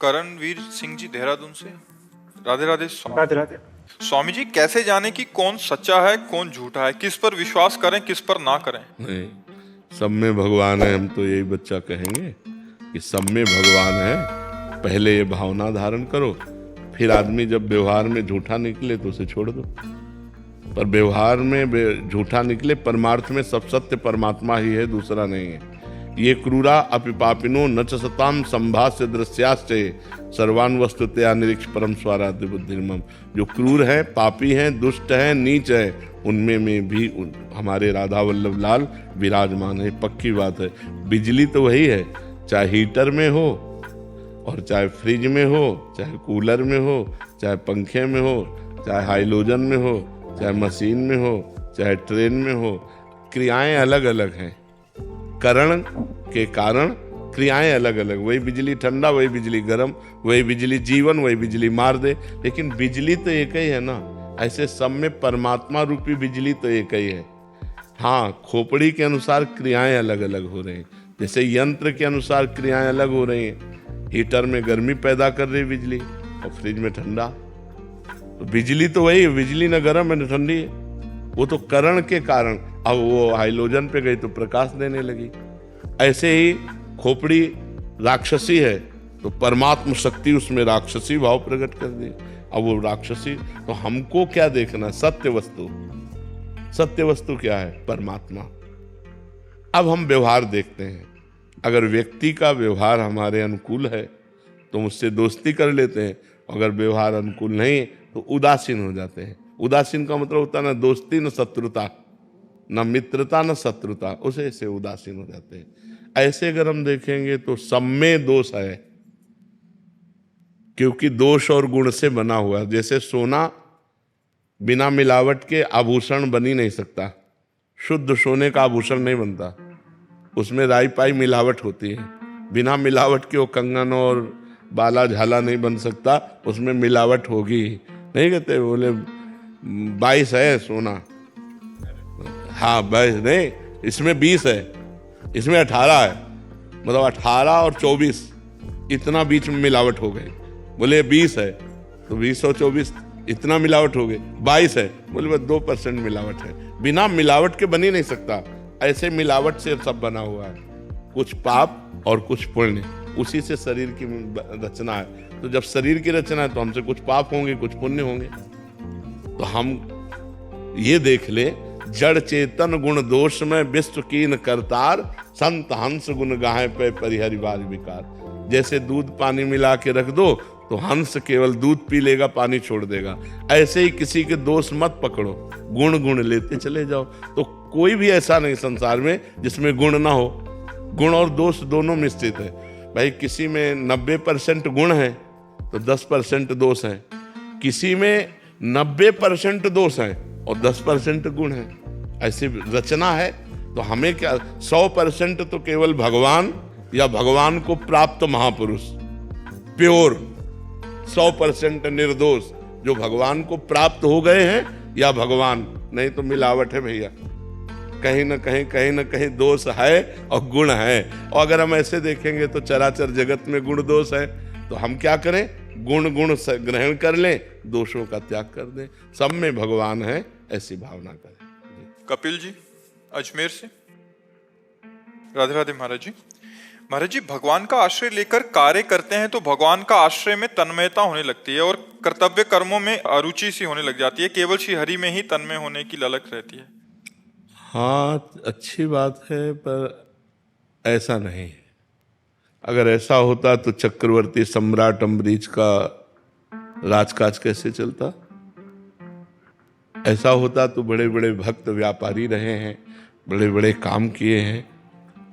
करणवीर सिंह जी देहरादून से। राधे राधे राधे राधे। स्वामी जी, कैसे जाने कि कौन सच्चा है कौन झूठा है, किस पर विश्वास करें किस पर ना करें? नहीं, सब में भगवान है, हम तो यही बच्चा कहेंगे कि सब में भगवान है। पहले ये भावना धारण करो, फिर आदमी जब व्यवहार में झूठा निकले तो उसे छोड़ दो। पर व्यवहार में झूठा निकले, परमार्थ में सब सत्य परमात्मा ही है, दूसरा नहीं है। ये क्रूरा अपिपापिनो न च सताम संभाष्य दृश्याश्चये सर्वान वस्तुतया निरीक्ष परम स्वाराध्य बुद्धिर्मम। जो क्रूर है, पापी हैं, दुष्ट हैं, नीच है, उनमें में भी हमारे राधा वल्लभ लाल विराजमान है। पक्की बात है। बिजली तो वही है, चाहे हीटर में हो और चाहे फ्रिज में हो, चाहे कूलर में हो, चाहे पंखे में हो, चाहे हाइलोजन में हो, चाहे मशीन में हो, चाहे ट्रेन में हो, क्रियाएं अलग अलग हैं। करण के कारण क्रियाएं अलग अलग। वही बिजली ठंडा, वही बिजली गर्म, वही बिजली जीवन, वही बिजली मार दे, लेकिन बिजली तो एक ही है ना। ऐसे सब में परमात्मा रूपी बिजली तो एक ही है। हाँ, खोपड़ी के अनुसार क्रियाएं अलग अलग हो रही हैं। जैसे यंत्र के अनुसार क्रियाएं अलग हो रही हैं। हीटर में गर्मी पैदा कर रही बिजली और फ्रिज में ठंडा। तो बिजली तो वही है, बिजली न गर्म है न ठंडी है। वो तो करण के कारण। अब वो हाइलोजन पे गई तो प्रकाश देने लगी। ऐसे ही खोपड़ी राक्षसी है तो परमात्मा शक्ति उसमें राक्षसी भाव प्रकट कर दी। अब वो राक्षसी, तो हमको क्या देखना? सत्य वस्तु। सत्य वस्तु क्या है? परमात्मा। अब हम व्यवहार देखते हैं। अगर व्यक्ति का व्यवहार हमारे अनुकूल है तो उससे दोस्ती कर लेते हैं, अगर व्यवहार अनुकूल नहीं है तो उदासीन हो जाते हैं। उदासीन का मतलब होता है ना दोस्ती न शत्रुता, न मित्रता न शत्रुता, उसे से उदासीन हो जाते हैं। ऐसे अगर हम देखेंगे तो सब में दोष है, क्योंकि दोष और गुण से बना हुआ है। जैसे सोना बिना मिलावट के आभूषण बन ही नहीं सकता। शुद्ध सोने का आभूषण नहीं बनता, उसमें राई पाई मिलावट होती है। बिना मिलावट के वो कंगन और बाला झाला नहीं बन सकता, उसमें मिलावट होगी। नहीं कहते बोले 22 है सोना, हाँ 22 नहीं, इसमें 20 है, इसमें 18 है, मतलब 18 और 24 इतना बीच में मिलावट हो गई। बोले 20 है तो 20 और 24 इतना मिलावट हो गई। 22 है, बोले बस 2% मिलावट है। बिना मिलावट के बन ही नहीं सकता। ऐसे मिलावट से सब बना हुआ है, कुछ पाप और कुछ पुण्य, उसी से शरीर की रचना है। तो जब शरीर की रचना है तो हमसे कुछ पाप होंगे कुछ पुण्य होंगे। तो हम ये देख ले, जड़ चेतन गुण दोष में विश्व कीन करतार, संत हंस गुण गाहे पे परिहरि बार विकार। जैसे दूध पानी मिला के रख दो तो हंस केवल दूध पी लेगा, पानी छोड़ देगा। ऐसे ही किसी के दोष मत पकड़ो, गुण गुण लेते चले जाओ। तो कोई भी ऐसा नहीं संसार में जिसमें गुण ना हो। गुण और दोष दोनों मिश्रित है। भाई किसी में 90% गुण है तो 10% दोष है, किसी में 90% दोष है और 10% गुण है। ऐसी रचना है। तो हमें क्या, 100% तो केवल भगवान या भगवान को प्राप्त महापुरुष, प्योर 100% निर्दोष जो भगवान को प्राप्त हो गए हैं, या भगवान, नहीं तो मिलावट है भैया। कहीं न कहीं दोष है और गुण है। और अगर हम ऐसे देखेंगे तो चराचर जगत में गुण दोष है, तो हम क्या करें? गुण ग्रहण कर लें, दोषों का त्याग कर दें। सब में भगवान है, ऐसी भावना करें। कपिल जी अजमेर से। राधे राधे महाराज जी। महाराज जी, भगवान का आश्रय लेकर कार्य करते हैं तो भगवान का आश्रय में तन्मयता होने लगती है और कर्तव्य कर्मों में अरुचि सी होने लग जाती है, केवल श्री हरि में ही तन्मय होने की ललक रहती है। हाँ, अच्छी बात है, पर ऐसा नहीं है। अगर ऐसा होता तो चक्रवर्ती सम्राट अम्बरीश का राजकाज कैसे चलता? ऐसा होता तो बड़े बड़े भक्त व्यापारी रहे हैं, बड़े बड़े काम किए हैं।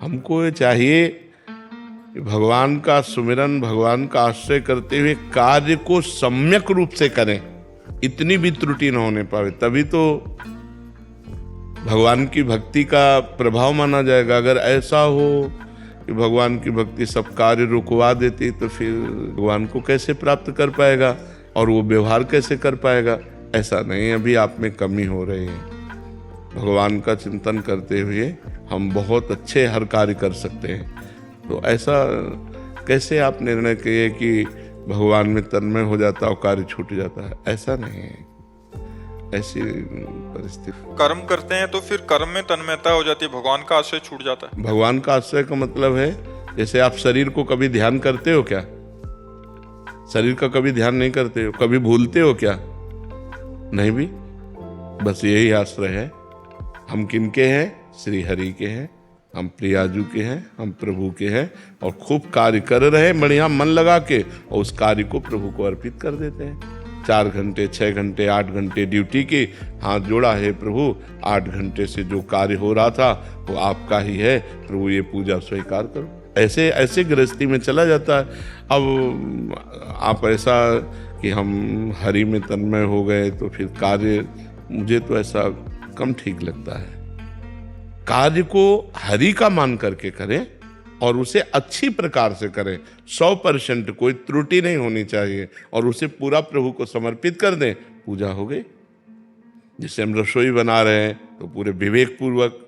हमको ये चाहिए कि भगवान का सुमिरन, भगवान का आश्रय करते हुए कार्य को सम्यक रूप से करें, इतनी भी त्रुटि न होने पावे, तभी तो भगवान की भक्ति का प्रभाव माना जाएगा। अगर ऐसा हो कि भगवान की भक्ति सब कार्य रुकवा देती तो फिर भगवान को कैसे प्राप्त कर पाएगा और वो व्यवहार कैसे कर पाएगा? ऐसा नहीं। अभी आप में कमी हो रही है। भगवान का चिंतन करते हुए हम बहुत अच्छे हर कार्य कर सकते हैं। तो ऐसा कैसे आप निर्णय किए कि भगवान में तन्मय हो जाता और कार्य छूट जाता है? ऐसा नहीं है, ऐसी परिस्थिति। कर्म करते हैं तो फिर कर्म में तन्मयता हो जाती है, भगवान का आश्रय छूट जाता है। भगवान का आश्रय का मतलब है, जैसे आप शरीर को कभी ध्यान करते हो क्या? शरीर का कभी ध्यान नहीं करते हो? कभी भूलते हो क्या? नहीं भी। बस यही आश्रय है। हम किनके हैं? श्री हरि के हैं, हम प्रियाजू के हैं, हम प्रभु के हैं, और खूब कार्य कर रहे हैं बढ़िया मन लगा के, और उस कार्य को प्रभु को अर्पित कर देते हैं। 4 घंटे, 6 घंटे, 8 घंटे ड्यूटी की, हाथ जोड़ा है प्रभु, 8 घंटे से जो कार्य हो रहा था वो आपका ही है प्रभु, ये पूजा स्वीकार करो। ऐसे ऐसे गृहस्थी में चला जाता है। अब आप ऐसा कि हम हरि में तन्मय हो गए तो फिर कार्य, मुझे तो ऐसा कम ठीक लगता है। कार्य को हरि का मान करके करें और उसे अच्छी प्रकार से करें, 100% कोई त्रुटि नहीं होनी चाहिए, और उसे पूरा प्रभु को समर्पित कर दें, पूजा हो गई। जैसे हम रसोई बना रहे हैं तो पूरे विवेक पूर्वक,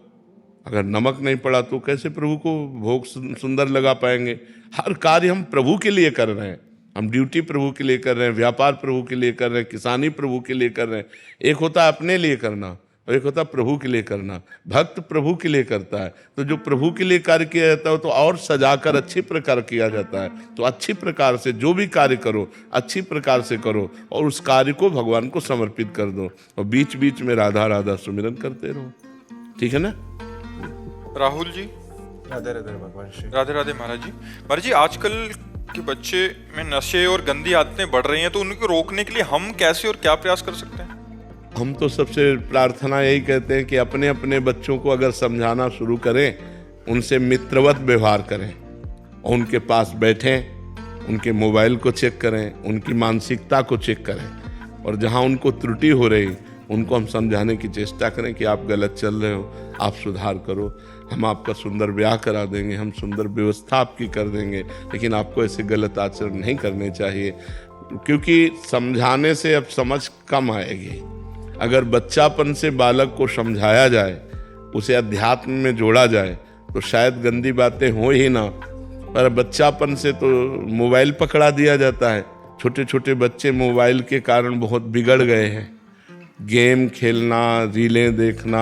अगर नमक नहीं पड़ा तो कैसे प्रभु को भोग सुंदर लगा पाएंगे? हर कार्य हम प्रभु के लिए कर रहे हैं, हम ड्यूटी प्रभु के लिए कर रहे हैं, व्यापार प्रभु के लिए कर रहे हैं, किसानी प्रभु के लिए कर रहे हैं। एक होता है अपने लिए करना और एक होता है प्रभु के लिए करना। भक्त प्रभु के लिए करता है, तो जो प्रभु के लिए कार्य किया जाता है तो और सजाकर अच्छी प्रकार किया जाता है। तो अच्छी प्रकार से जो भी कार्य करो, अच्छी प्रकार से करो, और उस कार्य को भगवान को समर्पित कर दो, और बीच बीच में राधा राधा सुमिरन करते रहो। ठीक है ना राहुल जी? राधे राधे भगवान श्री। राधे राधे महाराज जी। महाराज जी, आजकल के बच्चे में नशे और गंदी आदतें बढ़ रही हैं, तो उनको रोकने के लिए हम कैसे और क्या प्रयास कर सकते हैं? हम तो सबसे प्रार्थना यही कहते हैं कि अपने अपने बच्चों को अगर समझाना शुरू करें, उनसे मित्रवत व्यवहार करें, और उनके पास बैठें, उनके मोबाइल को चेक करें, उनकी मानसिकता को चेक करें, और जहां उनको त्रुटि हो रही उनको हम समझाने की चेष्टा करें कि आप गलत चल रहे हो, आप सुधार करो, हम आपका सुंदर ब्याह करा देंगे, हम सुंदर व्यवस्था आपकी कर देंगे, लेकिन आपको ऐसे गलत आचरण नहीं करने चाहिए। क्योंकि समझाने से अब समझ कम आएगी। अगर बच्चापन से बालक को समझाया जाए, उसे अध्यात्म में जोड़ा जाए, तो शायद गंदी बातें हो ही ना। पर बच्चापन से तो मोबाइल पकड़ा दिया जाता है। छोटे छोटे बच्चे मोबाइल के कारण बहुत बिगड़ गए हैं। गेम खेलना, रीलें देखना,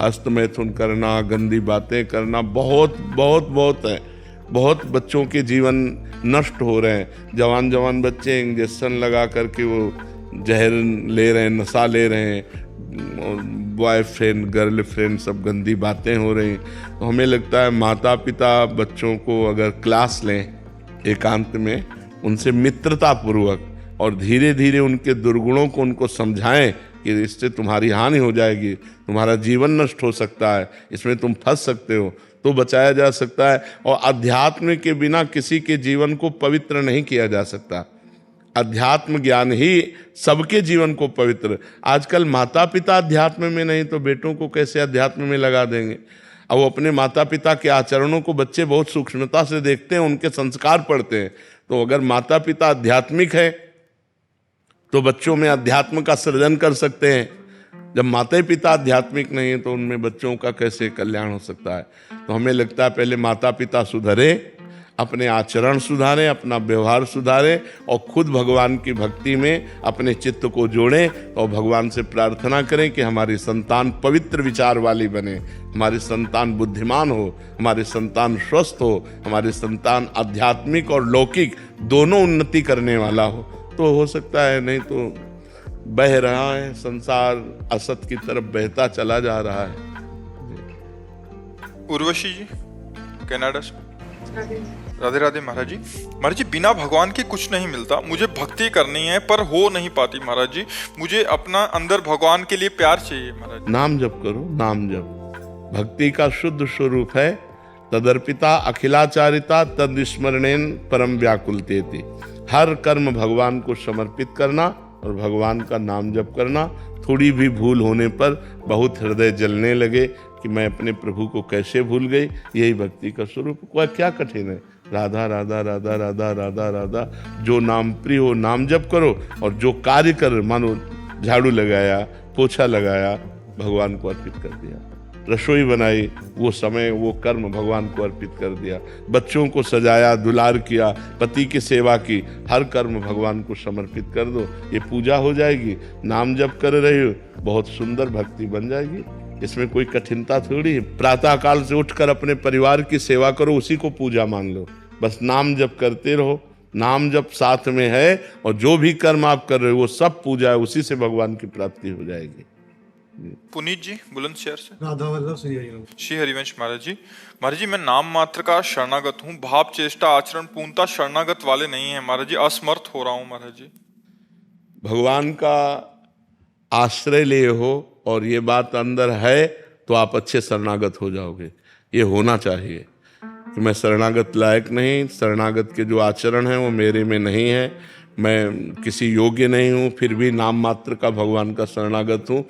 हस्तमैथुन करना, गंदी बातें करना बहुत बहुत बहुत है। बहुत बच्चों के जीवन नष्ट हो रहे हैं। जवान जवान बच्चे इंजेक्शन लगा करके वो जहर ले रहे हैं, नशा ले रहे हैं, बॉयफ्रेंड गर्लफ्रेंड सब गंदी बातें हो रही हैं। तो हमें लगता है माता पिता बच्चों को अगर क्लास लें एकांत में, उनसे मित्रता पूर्वक, और धीरे धीरे उनके दुर्गुणों को उनको समझाएं कि इससे तुम्हारी हानि हो जाएगी, तुम्हारा जीवन नष्ट हो सकता है, इसमें तुम फंस सकते हो, तो बचाया जा सकता है। और अध्यात्म के बिना किसी के जीवन को पवित्र नहीं किया जा सकता। अध्यात्म ज्ञान ही सबके जीवन को पवित्र। आजकल माता पिता अध्यात्म में नहीं तो बेटों को कैसे अध्यात्म में लगा देंगे? अब वो अपने माता पिता के आचरणों को बच्चे बहुत सूक्ष्मता से देखते हैं, उनके संस्कार पढ़ते हैं। तो अगर माता पिता आध्यात्मिक है तो बच्चों में अध्यात्म का सृजन कर सकते हैं। जब माता पिता आध्यात्मिक नहीं है तो उनमें बच्चों का कैसे कल्याण हो सकता है? तो हमें लगता है पहले माता पिता सुधरे, अपने आचरण सुधारें, अपना व्यवहार सुधारें, और खुद भगवान की भक्ति में अपने चित्त को जोड़ें, और भगवान से प्रार्थना करें कि हमारी संतान पवित्र विचार वाली बने, हमारी संतान बुद्धिमान हो, हमारी संतान स्वस्थ हो, हमारी संतान आध्यात्मिक और लौकिक दोनों उन्नति करने वाला हो। तो हो सकता है, नहीं तो बह रहा है संसार, असत की तरफ बहता चला जा रहा है। उर्वशी जी कनाडा से। राधे राधे महाराज जी। महाराज जी, बिना भगवान के कुछ नहीं मिलता। मुझे भक्ति करनी है पर हो नहीं पाती महाराज जी। मुझे अपना अंदर भगवान के लिए प्यार चाहिए महाराज जी। नाम जप करो, नाम जप भक्ति का शुद्ध स्वरूप है। तदर्पिता अखिलाचारिता तद स्मरणेन परम व्याकुलतेति। हर कर्म भगवान को समर्पित करना और भगवान का नाम जप करना। थोड़ी भी भूल होने पर बहुत हृदय जलने लगे कि मैं अपने प्रभु को कैसे भूल गई, यही भक्ति का स्वरूप। क्या कठिन है? राधा राधा राधा राधा राधा राधा। जो नाम प्रिय हो नाम जप करो, और जो कार्य कर, मानो झाड़ू लगाया, पोछा लगाया, भगवान को अर्पित कर दिया। रसोई बनाई, वो समय वो कर्म भगवान को अर्पित कर दिया। बच्चों को सजाया, दुलार किया, पति की सेवा की, हर कर्म भगवान को समर्पित कर दो, ये पूजा हो जाएगी। नाम जप कर रहे हो, बहुत सुंदर भक्ति बन जाएगी। इसमें कोई कठिनता थोड़ी है। प्रातः काल से उठकर अपने परिवार की सेवा करो, उसी को पूजा मान लो। बस नाम जप करते रहो, नाम जप साथ में है, और जो भी कर्म आप कर रहे हो वो सब पूजा है, उसी से भगवान की प्राप्ति हो जाएगी। पुनीत जी बुलंदशहर से। राधा वल्लभ श्री हरिवंश। श्री हरिवंश महाराज जी मैं नाम मात्र का शरणागत हूँ, भाव चेष्टा आचरण पूर्णता शरणागत वाले नहीं है महाराज जी, असमर्थ हो रहा हूँ महाराज जी। भगवान का आश्रय लिए हो और ये बात अंदर है तो आप अच्छे शरणागत हो जाओगे। ये होना चाहिए कि मैं शरणागत लायक नहीं, शरणागत के जो आचरण हैं वो मेरे में नहीं है, मैं किसी योग्य नहीं हूँ, फिर भी नाम मात्र का भगवान का शरणागत हूँ।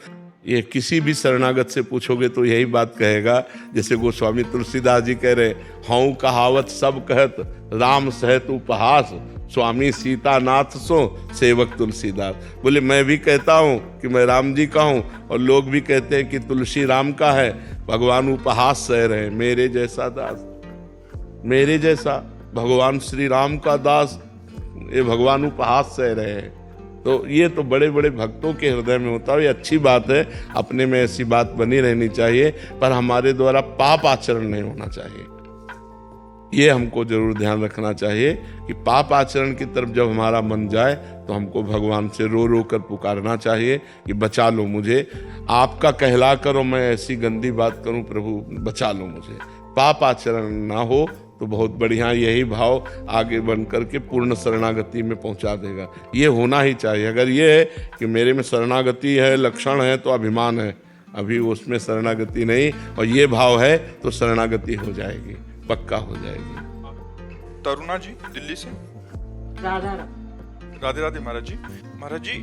ये किसी भी शरणागत से पूछोगे तो यही बात कहेगा, जैसे गोस्वामी तुलसीदास जी कह रहे, हऊँ कहावत सब कहत राम सहत उपहास, स्वामी सीतानाथ सो सेवक तुलसीदास। बोले मैं भी कहता हूँ कि मैं राम जी का हूँ, और लोग भी कहते हैं कि तुलसी राम का है। भगवान उपहास सह रहे, मेरे जैसा दास, मेरे जैसा भगवान श्री राम का दास, ये भगवान उपहास सह रहे हैं। तो ये तो बड़े बड़े भक्तों के हृदय में होता है, ये अच्छी बात है, अपने में ऐसी बात बनी रहनी चाहिए, पर हमारे द्वारा पाप आचरण नहीं होना चाहिए। ये हमको जरूर ध्यान रखना चाहिए कि पाप आचरण की तरफ जब हमारा मन जाए तो हमको भगवान से रो रो कर पुकारना चाहिए कि बचा लो मुझे, आपका कहला करो मैं ऐसी गंदी बात करूं, प्रभु बचा लो मुझे। पाप आचरण ना हो तो बहुत बढ़िया, यही भाव आगे बन करके पूर्ण शरणागति में पहुंचा देगा। ये होना ही चाहिए। अगर ये है कि मेरे में शरणागति है, लक्षण है, तो अभिमान है, अभी उसमें शरणागति नहीं, और ये भाव है तो शरणागति हो जाएगी, पक्का हो जाएगी। तरुणा जी दिल्ली से। राधे राधे महाराज जी। महाराज जी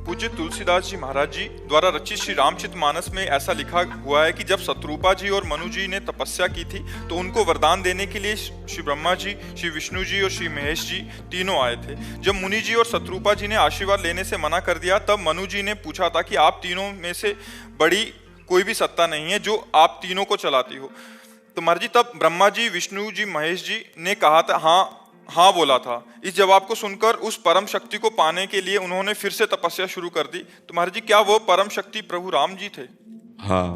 पूज्य तुलसीदास जी महाराज जी द्वारा रचित श्री रामचरितमानस में ऐसा लिखा हुआ है कि जब शत्रुपा जी और मनु जी ने तपस्या की थी तो उनको वरदान देने के लिए श्री ब्रह्मा जी, श्री विष्णु जी और श्री महेश जी तीनों आए थे। जब मुनि जी और शत्रुपा जी ने आशीर्वाद लेने से मना कर दिया, तब मनु जी ने पूछा था कि आप तीनों में से बड़ी कोई भी सत्ता नहीं है जो आप तीनों को चलाती हो। तो महाराज जी तब ब्रह्मा जी, विष्णु जी, महेश जी ने कहा था हाँ बोला था। इस जवाब को सुनकर उस परम शक्ति को पाने के लिए उन्होंने फिर से तपस्या शुरू कर दी। तो महाराज जी क्या वो परम शक्ति प्रभु राम जी थे? हाँ,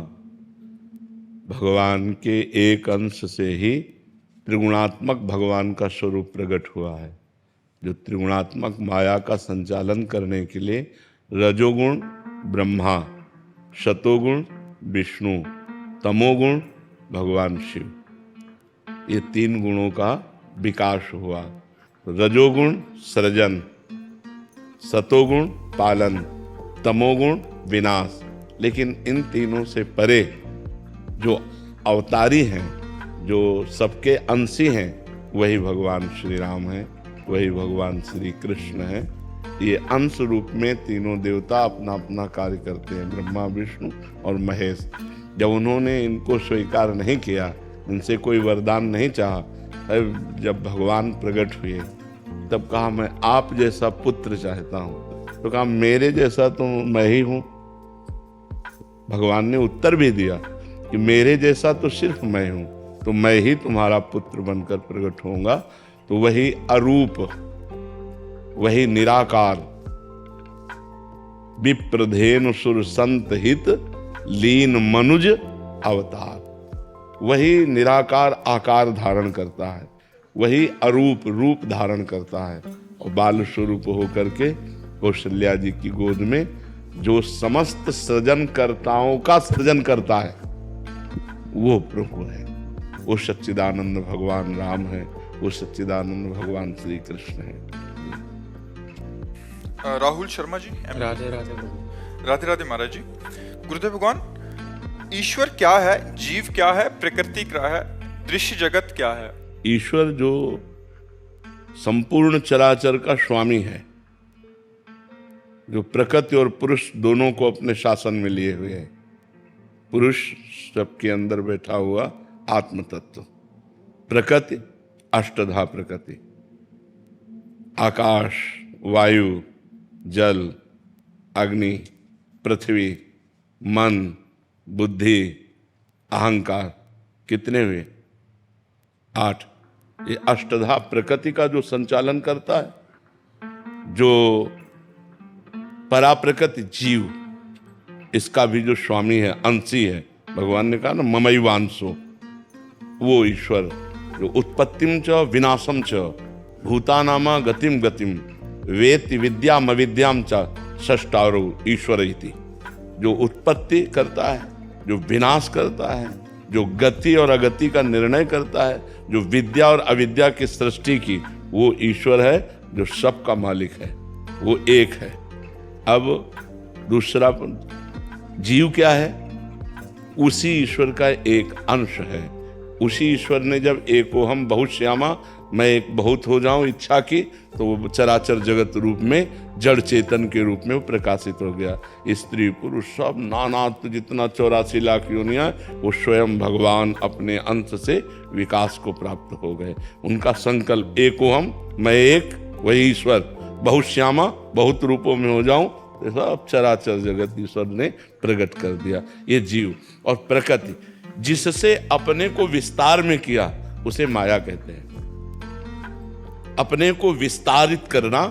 भगवान के एक अंश से ही त्रिगुणात्मक भगवान का स्वरूप प्रकट हुआ है, जो त्रिगुणात्मक माया का संचालन करने के लिए रजोगुण ब्रह्मा, शतोगुण विष्णु, तमोगुण भगवान शिव, ये तीन गुणों का विकास हुआ। रजोगुण सृजन, सतोगुण पालन, तमोगुण विनाश। लेकिन इन तीनों से परे जो अवतारी हैं, जो सबके अंशी हैं, वही भगवान श्री राम हैं, वही भगवान श्री कृष्ण हैं। ये अंश रूप में तीनों देवता अपना अपना कार्य करते हैं, ब्रह्मा, विष्णु और महेश। जब उन्होंने इनको स्वीकार नहीं किया, इनसे कोई वरदान नहीं चाहा, जब भगवान प्रकट हुए तब कहा मैं आप जैसा पुत्र चाहता हूं। तो कहा मेरे जैसा तो मैं ही हूं। भगवान ने उत्तर भी दिया कि मेरे जैसा तो सिर्फ मैं हूं, तो मैं ही तुम्हारा पुत्र बनकर प्रकट होऊंगा। तो वही अरूप, वही निराकार, विप्रधेनु सुर संत हित लीन मनुज अवतार, वही निराकार आकार धारण करता है, वही अरूप रूप धारण करता है, और बाल स्वरूप होकर के कौशल्या जी की गोद में जो समस्त सृजनकर्ताओं का सृजन करता है वो प्रभु है, वो सच्चिदानंद भगवान राम है, वो सच्चिदानंद भगवान श्री कृष्ण है। राहुल शर्मा जी। राधे राधे। राधे राधे महाराज जी। गुरुदेव भगवान, ईश्वर क्या है, जीव क्या है, प्रकृति क्या है, दृश्य जगत क्या है? ईश्वर जो संपूर्ण चराचर का स्वामी है, जो प्रकृति और पुरुष दोनों को अपने शासन में लिए हुए है। पुरुष सबके अंदर बैठा हुआ आत्म तत्व, प्रकृति अष्टधा प्रकृति, आकाश, वायु, जल, अग्नि, पृथ्वी, मन, बुद्धि, अहंकार, कितने हुए? 8। ये अष्टधा प्रकृति का जो संचालन करता है, जो पराप्रकृति जीव, इसका भी जो स्वामी है, अंशी है, भगवान ने कहा ना ममैवांशो, वो ईश्वर जो उत्पत्तिम च विनाशम च भूतानामा गतिम गतिम वेत्ति विद्याम अविद्याम च षष्टारो ईश्वर इति, जो उत्पत्ति करता है, जो विनाश करता है, जो गति और अगति का निर्णय करता है, जो विद्या और अविद्या की सृष्टि की, वो ईश्वर है जो सबका मालिक है, वो एक है। अब दूसरा जीव क्या है? उसी ईश्वर का एक अंश है। उसी ईश्वर ने जब एकोहम बहुश्यामा, मैं एक बहुत हो जाऊं इच्छा की, तो वो चराचर जगत रूप में जड़ चेतन के रूप में वो प्रकाशित हो गया। स्त्री पुरुष सब नानात्व जितना 84 लाख योनियां, वो स्वयं भगवान अपने अंश से विकास को प्राप्त हो गए। उनका संकल्प एकोहम, मैं एक, वही ईश्वर, बहुश्यामा, बहुत रूपों में हो जाऊं, तो सब चराचर जगत ईश्वर ने प्रकट कर दिया। ये जीव और प्रकृति जिससे अपने को विस्तार में किया, उसे माया कहते हैं। अपने को विस्तारित करना,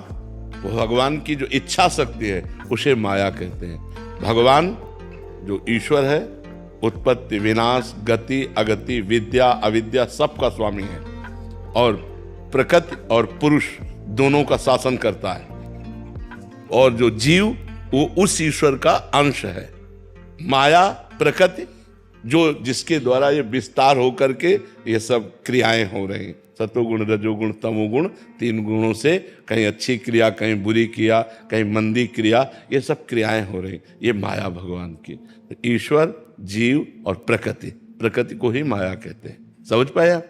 वो भगवान की जो इच्छा शक्ति है, उसे माया कहते हैं। भगवान जो ईश्वर है, उत्पत्ति विनाश गति अगति विद्या अविद्या सबका स्वामी है, और प्रकृति और पुरुष दोनों का शासन करता है। और जो जीव, वो उस ईश्वर का अंश है। माया प्रकृति जो जिसके द्वारा ये विस्तार होकर के ये सब क्रियाएं हो रही, सतोगुण रजोगुण तमोगुण, 3 गुणों से कहीं अच्छी क्रिया, कहीं बुरी क्रिया, कहीं मंदी क्रिया, ये सब क्रियाएं हो रही, ये माया भगवान की। ईश्वर, जीव और प्रकृति, प्रकृति को ही माया कहते हैं। समझ पाए आप?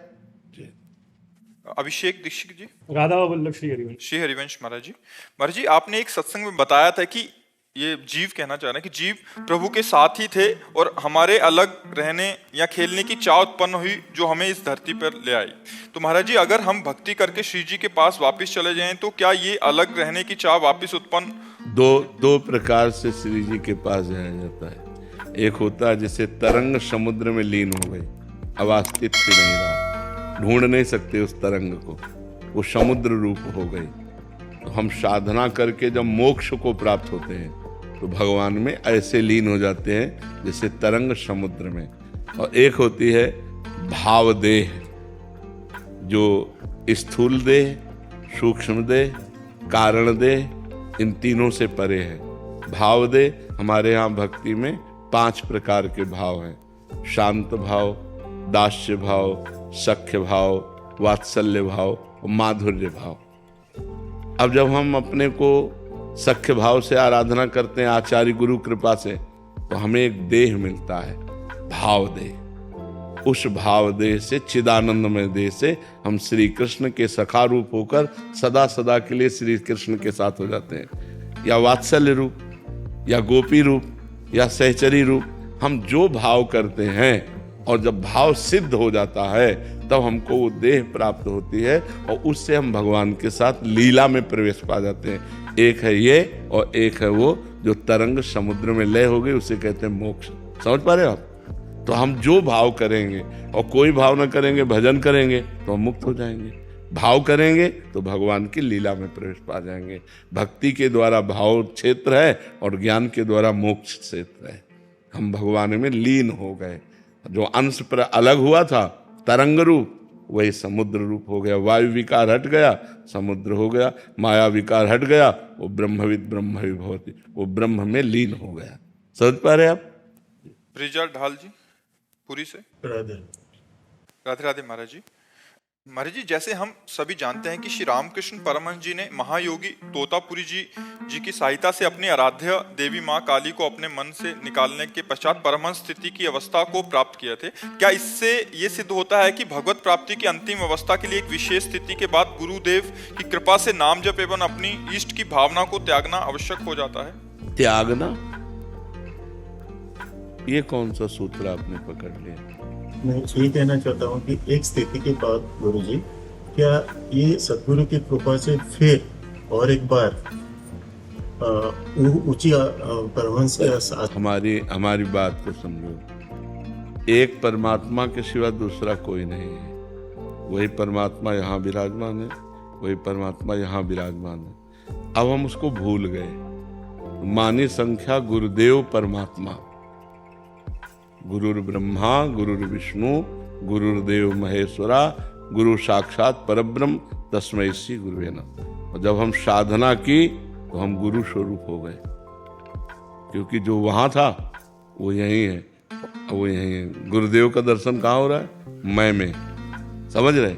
अभिषेक दीक्षित जी। राधा वल्लभ श्री हरिवंश। श्री हरिवंश महाराज जी। महाराज जी, आपने एक सत्संग में बताया था कि ये जीव कहना चाह रहे हैं कि जीव प्रभु के साथ ही थे और हमारे अलग रहने या खेलने की चाह उत्पन्न हुई जो हमें इस धरती पर ले आई। तो महाराज जी, अगर हम भक्ति करके श्री जी के पास वापस चले जाएं तो क्या ये अलग रहने की चाह वापस उत्पन्न? दो प्रकार से श्री जी के पास जाया जाता है। एक होता है जैसे तरंग समुद्र में लीन हो गई, अब अस्तित्व नहीं रहा, ढूंढ नहीं सकते उस तरंग को, वो समुद्र रूप हो गई। तो हम साधना करके जब मोक्ष को प्राप्त होते हैं तो भगवान में ऐसे लीन हो जाते हैं जैसे तरंग समुद्र में। और एक होती है भाव देह, जो स्थूल देह, सूक्ष्म देह, कारण देह, इन तीनों से परे है। भाव देह हमारे यहाँ भक्ति में 5 प्रकार के भाव हैं। शांत भाव, दास्य भाव, सख्य भाव, वात्सल्य भाव और माधुर्य भाव। अब जब हम अपने को सख्य भाव से आराधना करते हैं आचार्य गुरु कृपा से, तो हमें एक देह मिलता है, भाव देह। उस भाव देह से, चिदानंदमय देह से हम श्री कृष्ण के सखा रूप होकर सदा सदा के लिए श्री कृष्ण के साथ हो जाते हैं। या वात्सल्य रूप, या गोपी रूप, या सहचरी रूप, हम जो भाव करते हैं, और जब भाव सिद्ध हो जाता है तब हमको वो देह प्राप्त होती है, और उससे हम भगवान के साथ लीला में प्रवेश पा जाते हैं। एक है ये, और एक है वो जो तरंग समुद्र में लय हो गई, उसे कहते हैं मोक्ष। समझ पा रहे हो आप? तो हम जो भाव करेंगे, और कोई भाव न करेंगे, भजन करेंगे, तो हम मुक्त हो जाएंगे। भाव करेंगे तो भगवान की लीला में प्रवेश पा जाएंगे। भक्ति के द्वारा भाव क्षेत्र है और ज्ञान के द्वारा मोक्ष क्षेत्र है। हम भगवान में लीन हो गए। जो अंश पर अलग हुआ था तरंग रूप, वही समुद्र रूप हो गया। वायु विकार हट गया, समुद्र हो गया। माया विकार हट गया, वो ब्रह्मविद ब्रह्म विभवति, वो ब्रह्म में लीन हो गया। समझ पा रहे आप? ब्रिजा ढाल जी, पुरी से। राधे राधे राधे महाराज जी। महाराज जी, जैसे हम सभी जानते हैं कि श्री रामकृष्ण परमहंस जी ने महायोगी तोतापुरी जी की सहायता से अपनी आराध्य देवी माँ काली को अपने मन से निकालने के पश्चात परमहंस स्थिति की अवस्था को प्राप्त किए थे। क्या इससे ये सिद्ध होता है कि भगवत प्राप्ति की अंतिम अवस्था के लिए एक विशेष स्थिति के बाद गुरुदेव की कृपा से नाम जप एवं अपनी इष्ट की भावना को त्यागना आवश्यक हो जाता है? त्यागना, ये कौन सा सूत्र आपने पकड़ लिया? मैं ये कहना चाहता हूँ कि एक स्थिति के बाद गुरुजी, क्या ये सदगुरु की कृपा से फिर और एक बार ऊंची परमहंस के साथ? हमारी बात को समझो। एक परमात्मा के सिवा दूसरा कोई नहीं है। वही परमात्मा यहाँ विराजमान है, वही परमात्मा यहाँ विराजमान है। अब हम उसको भूल गए। मानी संख्या गुरुदेव परमात्मा, गुरुर् ब्रह्मा गुरुर्विष्णु गुरुर्देव महेश्वरा गुरु साक्षात परब्रह्म तस्मै श्री गुरुवे नमः। और जब हम साधना की तो हम गुरु स्वरूप हो गए, क्योंकि जो वहां था वो यही है, वो यही है। गुरुदेव का दर्शन कहाँ हो रहा है? मैं में, समझ रहे?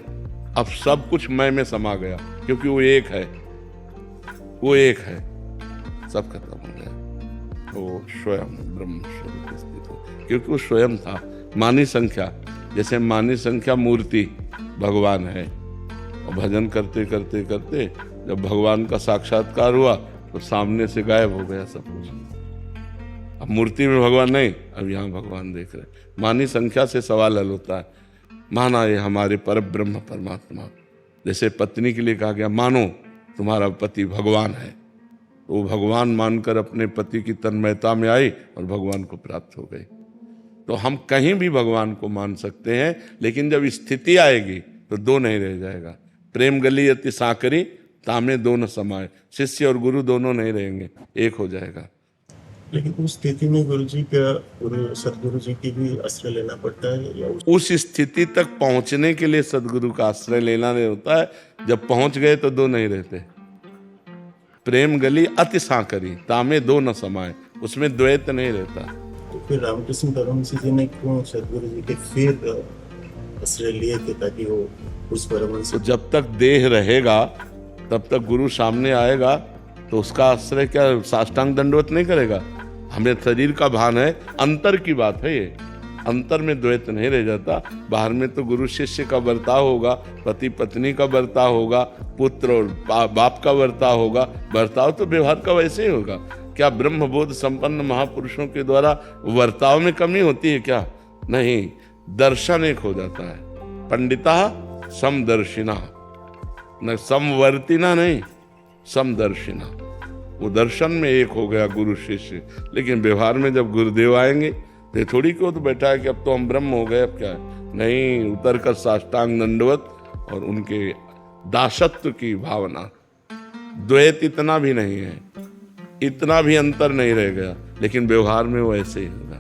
अब सब कुछ मैं में समा गया, क्योंकि वो एक है, वो एक है, सब खत्म हो गया। वो स्वयं ब्रह्म स्वरूप स्थित हो, क्योंकि वो स्वयं था। मानी संख्या, जैसे मानी संख्या मूर्ति भगवान है, और भजन करते करते करते जब भगवान का साक्षात्कार हुआ तो सामने से गायब हो गया सब कुछ। अब मूर्ति में भगवान नहीं, अब यहाँ भगवान देख रहे। मानी संख्या से सवाल हल होता है। माना ये हमारे परब्रह्म परमात्मा, जैसे पत्नी के लिए कहा गया मानो तुम्हारा पति भगवान है, तो वो भगवान मानकर अपने पति की तन्मयता में आई और भगवान को प्राप्त हो गई। तो हम कहीं भी भगवान को मान सकते हैं, लेकिन जब स्थिति आएगी तो दो नहीं रह जाएगा। प्रेम गली अति साकरी तामे दो न समाये, शिष्य और गुरु दोनों नहीं रहेंगे, एक हो जाएगा। लेकिन उस स्थिति में गुरु जी का, गुरु सदगुरु जी की भी आश्रय लेना पड़ता है, या उस स्थिति तक पहुंचने के लिए सदगुरु का आश्रय लेना नहीं होता है। जब पहुंच गए तो दो नहीं रहते। प्रेम गली अति साकरी तामे दो न समाये, उसमें द्वैत नहीं रहता। तो फिर रामकृष्ण परमहंस जी ने क्यों सदगुरु जी के फिर आश्रय लिए थे, ताकि वो उस परमहंस तो जब तक देह रहेगा तब तक गुरु सामने आएगा तो उसका आश्रय क्या साष्टांग दंडवत नहीं करेगा? हमें शरीर का भान है, अंतर की बात है ये। अंतर में द्वैत नहीं रह जाता। बाहर में तो गुरु शिष्य का बर्ताव होगा, पति पत्नी का बर्ताव होगा, पुत्र और बाप का बर्ताव होगा। बर्ताव तो व्यवहार का वैसे ही होगा। क्या ब्रह्मबोध संपन्न महापुरुषों के द्वारा वर्ताव में कमी होती है क्या? नहीं, दर्शन एक हो जाता है। पंडिता समदर्शिना, न समवर्तिना नहीं, समदर्शिना। वो दर्शन में एक हो गया गुरु शिष्य। लेकिन व्यवहार में जब गुरुदेव आएंगे तो ये थोड़ी क्यों तो बैठा है कि अब तो हम ब्रह्म हो गए, अब क्या है? नहीं, उतर कर साष्टांग दंडवत और उनके दासत्व की भावना। द्वैत इतना भी नहीं है, इतना भी अंतर नहीं रह गया, लेकिन व्यवहार में वो ऐसे ही होगा।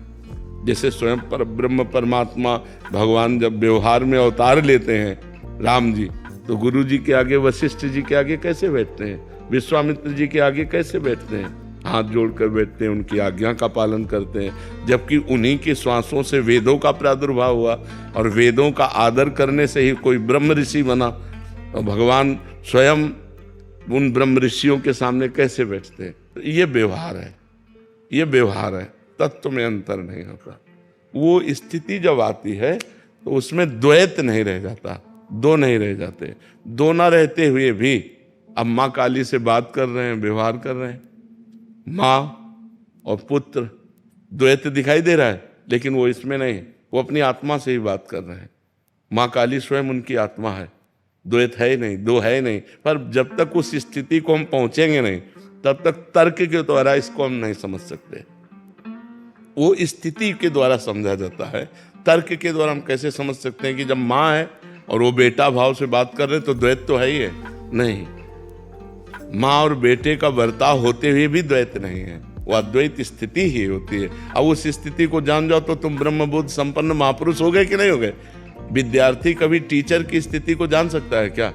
जैसे स्वयं पर ब्रह्म परमात्मा भगवान जब व्यवहार में अवतार लेते हैं राम जी, तो गुरु जी के आगे, वशिष्ठ जी के आगे कैसे बैठते हैं? विश्वामित्र जी के आगे कैसे बैठते हैं? हाथ जोड़कर बैठते हैं, उनकी आज्ञा का पालन करते हैं। जबकि उन्हीं के श्वासों से वेदों का प्रादुर्भाव हुआ, और वेदों का आदर करने से ही कोई ब्रह्म ऋषि बना। और भगवान स्वयं उन ब्रह्म ऋषियों के सामने कैसे बैठते हैं? ये व्यवहार है, ये व्यवहार है, तत्व में अंतर नहीं होता। वो स्थिति जब आती है तो उसमें द्वैत नहीं रह जाता, दो नहीं रह जाते। दो ना रहते हुए भी अब माँ काली से बात कर रहे हैं, व्यवहार कर रहे हैं, माँ और पुत्र, द्वैत दिखाई दे रहा है, लेकिन वो इसमें नहीं, वो अपनी आत्मा से ही बात कर रहे हैं। माँ काली स्वयं उनकी आत्मा है, द्वैत है ही नहीं, दो है ही नहीं। पर जब तक उस स्थिति को हम पहुंचेंगे नहीं, तब तक तर्क के द्वारा इसको हम नहीं समझ सकते। वो स्थिति के द्वारा समझा जाता है। तर्क के द्वारा हम कैसे समझ सकते हैं कि जब माँ है और वो बेटा भाव से बात कर रहे हैं तो द्वैत तो है ही है? नहीं, माँ और बेटे का बर्ताव होते हुए भी द्वैत नहीं है, वो अद्वैत स्थिति ही होती है। अब उस स्थिति को जान जाओ तो तुम ब्रह्मबोध संपन्न महापुरुष हो गए कि नहीं हो गए? विद्यार्थी कभी टीचर की स्थिति को जान सकता है क्या?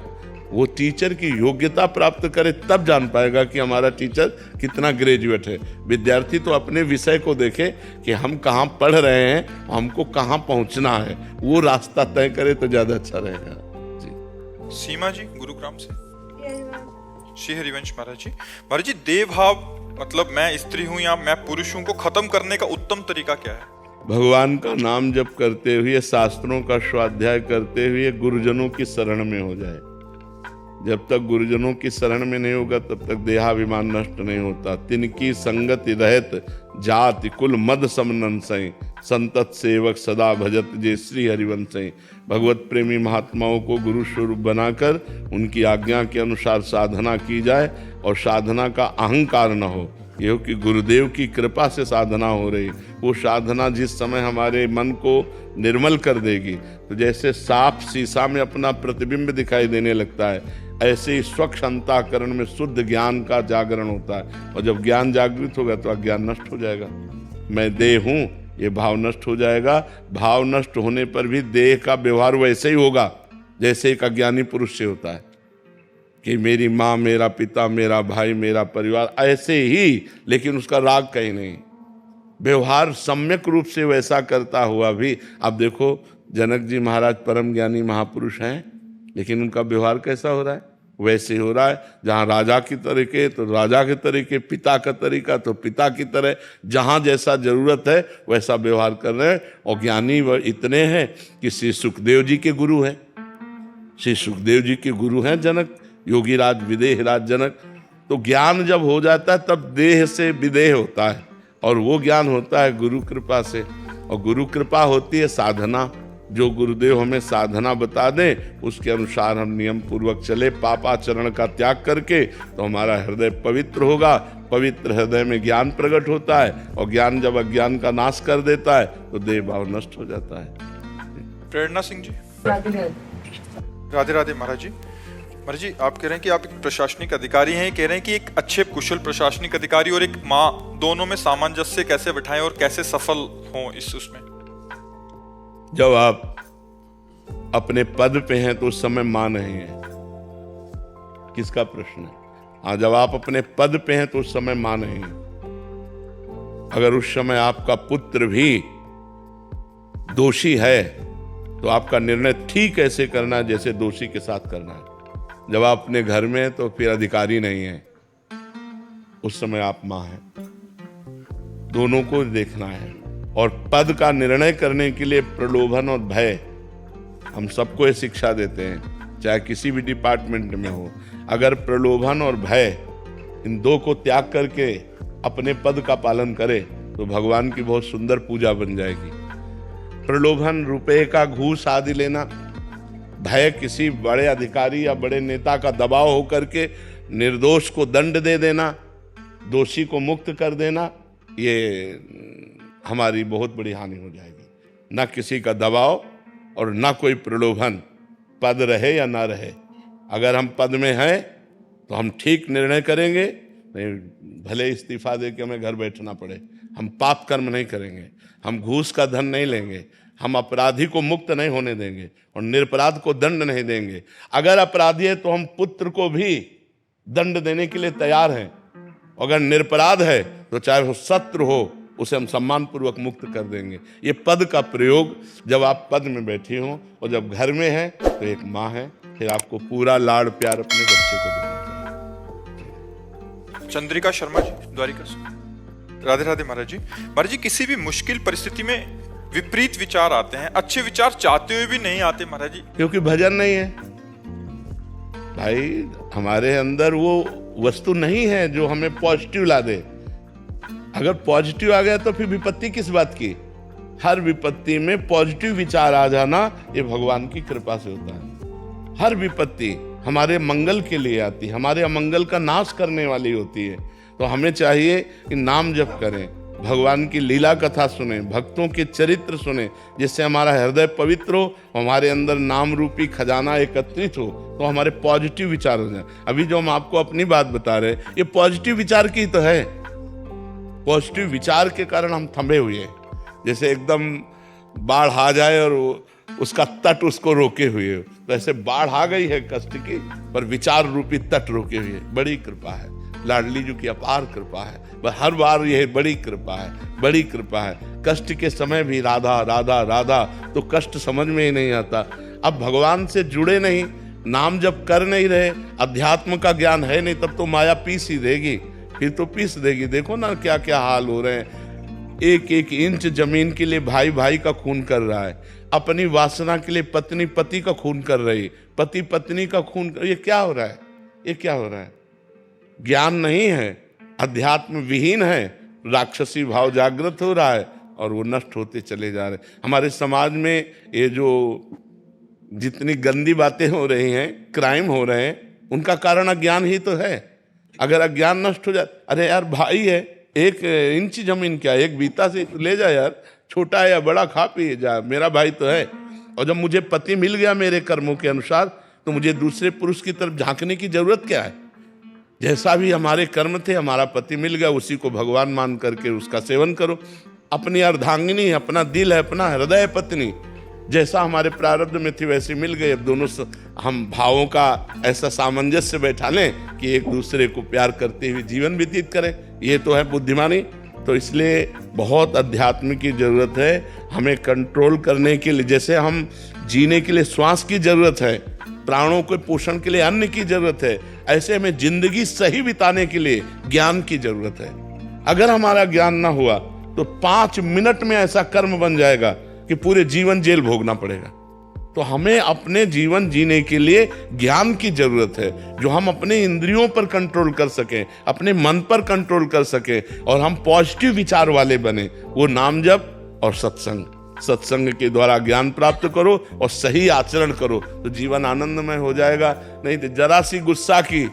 वो टीचर की योग्यता प्राप्त करे तब जान पाएगा कि हमारा टीचर कितना ग्रेजुएट है। विद्यार्थी तो अपने विषय को देखे कि हम कहाँ पढ़ रहे हैं, हमको कहाँ पहुँचना है, वो रास्ता तय करे तो ज्यादा अच्छा रहेगा। जी सीमा जी गुरुग्राम से। श्री हरिवंश महाराज जी। महाराज जी, देव भाव मतलब मैं स्त्री हूँ या मैं पुरुष हूँ को खत्म करने का उत्तम तरीका क्या है? भगवान का नाम जप करते हुए, शास्त्रों का स्वाध्याय करते हुए गुरुजनों की शरण में हो जाए। जब तक गुरुजनों की शरण में नहीं होगा तब तक देहाभिमान नष्ट नहीं होता। तिनकी संगति रहत जाति कुल मद समनन सई, संतत सेवक सदा भजत जे श्री हरिवंश। भगवत प्रेमी महात्माओं को गुरु स्वरूप बनाकर उनकी आज्ञा के अनुसार साधना की जाए और साधना का अहंकार न हो, ये हो कि गुरुदेव की कृपा से साधना हो रही, वो साधना जिस समय हमारे मन को निर्मल कर देगी, तो जैसे साफ शीशा में अपना प्रतिबिंब दिखाई देने लगता है, ऐसे ही स्वच्छ अंतःकरण में शुद्ध ज्ञान का जागरण होता है। और जब ज्ञान जागृत होगा तो अज्ञान नष्ट हो जाएगा। मैं देह हूँ, ये भाव नष्ट हो जाएगा। भाव नष्ट होने पर भी देह का व्यवहार वैसे ही होगा जैसे एक अज्ञानी पुरुष से होता है कि मेरी माँ, मेरा पिता, मेरा भाई, मेरा परिवार, ऐसे ही, लेकिन उसका राग कहीं नहीं। व्यवहार सम्यक रूप से वैसा करता हुआ भी, आप देखो जनक जी महाराज परम ज्ञानी महापुरुष हैं, लेकिन उनका व्यवहार कैसा हो रहा है? वैसे हो रहा है। जहाँ राजा की तरीके तो राजा के तरीके, पिता का तरीका तो पिता की तरह, जहाँ जैसा जरूरत है वैसा व्यवहार कर रहे हैं। और ज्ञानी वह इतने हैं कि श्री सुखदेव जी के गुरु हैं, श्री सुखदेव जी के गुरु हैं जनक, योगीराज विदेहराज जनक। तो ज्ञान जब हो जाता है तब देह से विदेह होता है, और वो ज्ञान होता है गुरु कृपा से। और गुरु कृपा होती है साधना। जो गुरुदेव हमें साधना बता दें उसके अनुसार हम नियम पूर्वक चले, पापाचरण का त्याग करके, तो हमारा हृदय पवित्र होगा। पवित्र हृदय में ज्ञान प्रकट होता है, और ज्ञान जब अज्ञान का नाश कर देता है तो देह भाव नष्ट हो जाता है। प्रेरणा सिंह जी। राधे राधे महाराज जी। महाराज जी, आप कह रहे हैं कि आप एक प्रशासनिक अधिकारी हैं, कह रहे हैं कि एक अच्छे कुशल प्रशासनिक अधिकारी और एक माँ, दोनों में सामंजस्य कैसे बिठाएं और कैसे सफल हों इस उसमें? जब आप अपने पद पे हैं तो उस समय मां नहीं है, किसका प्रश्न है? हाँ, जब आप अपने पद पे हैं तो उस समय मां नहीं है। अगर उस समय आपका पुत्र भी दोषी है तो आपका निर्णय ठीक ऐसे करना है जैसे दोषी के साथ करना है। जब आप अपने घर में हैं तो फिर अधिकारी नहीं है, उस समय आप मां हैं। दोनों को देखना है। और पद का निर्णय करने के लिए प्रलोभन और भय, हम सबको ये शिक्षा देते हैं, चाहे किसी भी डिपार्टमेंट में हो। अगर प्रलोभन और भय, इन दो को त्याग करके अपने पद का पालन करे तो भगवान की बहुत सुंदर पूजा बन जाएगी। प्रलोभन, रुपए का घूस आदि लेना, भय किसी बड़े अधिकारी या बड़े नेता का दबाव होकर के निर्दोष को दंड दे देना, दोषी को मुक्त कर देना, ये हमारी बहुत बड़ी हानि हो जाएगी। ना किसी का दबाव और ना कोई प्रलोभन, पद रहे या ना रहे। अगर हम पद में हैं तो हम ठीक निर्णय करेंगे, नहीं भले इस्तीफा दे के हमें घर बैठना पड़े, हम पाप कर्म नहीं करेंगे, हम घूस का धन नहीं लेंगे, हम अपराधी को मुक्त नहीं होने देंगे और निरपराध को दंड नहीं देंगे। अगर अपराधी है तो हम पुत्र को भी दंड देने के लिए तैयार हैं। अगर निरपराध है तो चाहे वो शत्रु हो, उसे हम सम्मान पूर्वक मुक्त कर देंगे। ये पद का प्रयोग जब आप पद में बैठी हो और जब घर में है तो एक माँ है, फिर आपको पूरा लाड़ प्यार अपने बच्चे को देना चाहिए। चंद्रिका शर्मा जी, द्वारिका से। राधे राधे महाराज जी। महाराज जी, किसी भी मुश्किल परिस्थिति में विपरीत विचार आते हैं, अच्छे विचार चाहते हुए भी नहीं आते महाराज जी। क्योंकि भजन नहीं है भाई, हमारे अंदर वो वस्तु नहीं है जो हमें पॉजिटिव ला दे। अगर पॉजिटिव आ गया तो फिर विपत्ति किस बात की? हर विपत्ति में पॉजिटिव विचार आ जाना ये भगवान की कृपा से होता है। हर विपत्ति हमारे मंगल के लिए आती है, हमारे अमंगल का नाश करने वाली होती है। तो हमें चाहिए कि नाम जप करें, भगवान की लीला कथा सुने, भक्तों के चरित्र सुने, जिससे हमारा हृदय पवित्र हो, हमारे अंदर नाम रूपी खजाना एकत्रित हो, तो हमारे पॉजिटिव विचार हो जाए। अभी जो हम आपको अपनी बात बता रहे हैं ये पॉजिटिव विचार की तो है। पॉजिटिव विचार के कारण हम थमे हुए हैं। जैसे एकदम बाढ़ आ जाए और उसका तट उसको रोके हुए हो, तो ऐसे बाढ़ आ गई है कष्ट की, पर विचार रूपी तट रोके हुए। बड़ी कृपा है, लाडली जी की अपार कृपा है। हर बार यह बड़ी कृपा है, बड़ी कृपा है। कष्ट के समय भी राधा राधा राधा, तो कष्ट समझ में ही नहीं आता। अब भगवान से जुड़े नहीं, नाम जब कर नहीं रहे, अध्यात्म का ज्ञान है नहीं, तब तो माया पीस ही देगी, फिर तो पीस देगी। देखो ना क्या क्या हाल हो रहे हैं। एक एक इंच जमीन के लिए भाई भाई का खून कर रहा है, अपनी वासना के लिए पत्नी पति का खून कर रही, पति पत्नी का खून कर। ये क्या हो रहा है? ये क्या हो रहा है? ज्ञान नहीं है, अध्यात्म विहीन है, राक्षसी भाव जागृत हो रहा है और वो नष्ट होते चले जा रहे। हमारे समाज में ये जो जितनी गंदी बातें हो रही हैं, क्राइम हो रहे हैं, उनका कारण अज्ञान ही तो है। अगर अज्ञान नष्ट हो जाए, अरे यार भाई है, 1 इंच जमीन क्या, एक बीता से ले जा यार, छोटा है या बड़ा खा पी जा, मेरा भाई तो है। और जब मुझे पति मिल गया मेरे कर्मों के अनुसार, तो मुझे दूसरे पुरुष की तरफ झांकने की जरूरत क्या है। जैसा भी हमारे कर्म थे, हमारा पति मिल गया, उसी को भगवान मान करके उसका सेवन करो। अपनी अर्धांगिनी, अपना दिल है, अपना हृदय पत्नी, जैसा हमारे प्रारब्ध में थी वैसे मिल गए। अब दोनों हम भावों का ऐसा सामंजस्य बैठा लें कि एक दूसरे को प्यार करते हुए जीवन व्यतीत करें, ये तो है बुद्धिमानी। तो इसलिए बहुत अध्यात्म की जरूरत है हमें कंट्रोल करने के लिए। जैसे हम जीने के लिए श्वास की जरूरत है, प्राणों के पोषण के लिए अन्न की जरूरत है, ऐसे हमें जिंदगी सही बिताने के लिए ज्ञान की जरूरत है। अगर हमारा ज्ञान ना हुआ तो 5 मिनट में ऐसा कर्म बन जाएगा कि पूरे जीवन जेल भोगना पड़ेगा। तो हमें अपने जीवन जीने के लिए ज्ञान की जरूरत है, जो हम अपने इंद्रियों पर कंट्रोल कर सकें, अपने मन पर कंट्रोल कर सकें और हम पॉजिटिव विचार वाले बने। वो नाम जप और सत्संग के द्वारा ज्ञान प्राप्त करो और सही आचरण करो तो जीवन आनंदमय हो जाएगा। नहीं तो जरा सी गुस्सा की,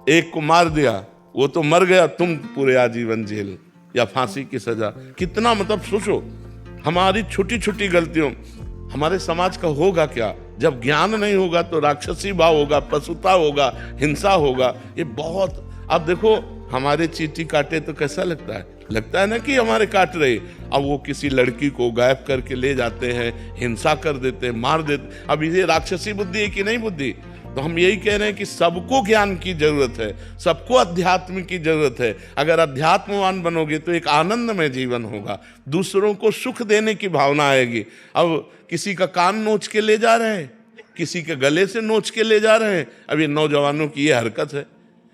एक को मार दिया, वो तो मर गया, तुम पूरे आजीवन जेल या फांसी की सजा। कितना मतलब सोचो, हमारी छोटी छोटी गलतियों, हमारे समाज का होगा क्या। जब ज्ञान नहीं होगा तो राक्षसी भाव होगा, पशुता होगा, हिंसा होगा। ये बहुत, अब देखो हमारे चींटी काटे तो कैसा लगता है ना कि हमारे काट रहे। अब वो किसी लड़की को गायब करके ले जाते हैं, हिंसा कर देते हैं, मार देते। अब ये राक्षसी बुद्धि है कि नहीं बुद्धि। तो हम यही कह रहे हैं कि सबको ज्ञान की जरूरत है, सबको अध्यात्म की जरूरत है। अगर अध्यात्मवान बनोगे तो एक आनंदमय जीवन होगा, दूसरों को सुख देने की भावना आएगी। अब किसी का कान नोच के ले जा रहे हैं, किसी के गले से नोच के ले जा रहे हैं। अब ये नौजवानों की ये हरकत है